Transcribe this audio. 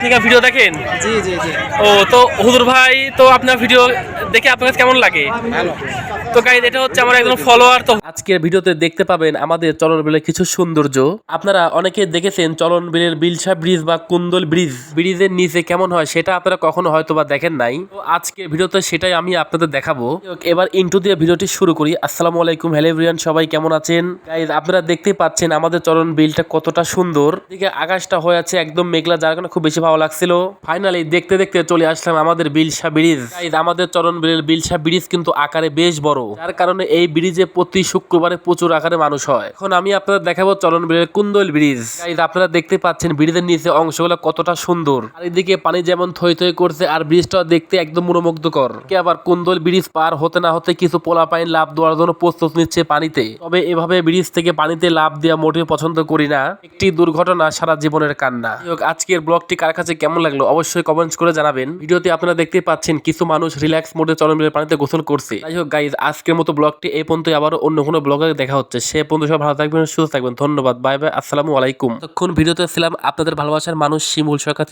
Video দেখেন? জি জি জি। ও তো হুজুর ভাই, তো আপনার ভিডিও দেখে আপনার কাছে কেমন লাগে? ভালো। তো গাইজ, এটা হচ্ছে আমার একজন ফলোয়ার। তো আজকের ভিডিওতে দেখতে পাবেন আমাদের চলন বিলের কিছু সৌন্দর্য। আপনারা অনেকে দেখেছেন চলন বিলের বিলসা ব্রিজ বা কুন্দল ব্রিজ, ব্রিজের নিচে কেমন হয় সেটা আপনারা কখনো হয়তো বা দেখেন নাই। তো আজকের ভিডিওতে সেটাই আমি আপনাদের দেখাবো। এবার ইন্ট্রো দিয়ে ভিডিওটি শুরু করি। আসসালামু আলাইকুম, হ্যালো এভরিওয়ান, সবাই কেমন আছেন? গাইজ, আপনারা দেখতেই পাচ্ছেন আমাদের চলন বিলটা কতটা সুন্দর। এদিকে আকাশটা হয়ে আছে একদম মেঘলা, যার কারণে খুব বেশি ভালো লাগছিল। ফাইনালি দেখতে দেখতে চলে আসলাম আমাদের বিলসা ব্রিজ। গাইজ, আমাদের চলন বিলের বিলসা ব্রিজ কিন্তু আকারে বেশ বড়, যার কারণে এই ব্রিজে প্রতি শুক্রবারে প্রচুর আকারে মানুষ হয়। এখন আমি আপনাদের দেখাবো চলন বিলের কুন্দল ব্রিজ। গাইজ, আপনারা দেখতে পাচ্ছেন ব্রিজের নিচে অংশগুলো কতটা সুন্দর, আর এদিকে পানি যেমন থই থই করছে, আর ব্রিজটা দেখতে একদম মনোমুগ্ধকর। আবার কুন্দল ব্রিজ পার হতে না হতে কিছু পোলাপাইন লাভ দেওয়ার জন্য প্রস্তুত নিচ্ছে পানিতে। তবে এভাবে ব্রিজ থেকে পানিতে লাভ দেওয়া মোটেও পছন্দ করি না, একটি দুর্ঘটনা সারা জীবনের কান্না। আজকের ব্লগটি কার কাছে কেমন লাগলো অবশ্যই কমেন্টস করে জানাবেন। ভিডিওতে আপনারা দেখতে পাচ্ছেন কিছু মানুষ রিল্যাক্স মোডে চলন বিলের পানিতে গোসল করছে। যাই হোক গাইজ, আজকের মতো ব্লগটি এই পর্যন্ত, আবার অন্য কোনো ব্লগে দেখা হচ্ছে। সে পর্যন্ত সব ভালো থাকবেন, সুস্থ থাকবেন। ধন্যবাদ, বাই বাই, আসসালামু আলাইকুম। তখন ভিডিওতে ছিলাম আপনাদের ভালোবাসার মানুষ শিমুল সরকার।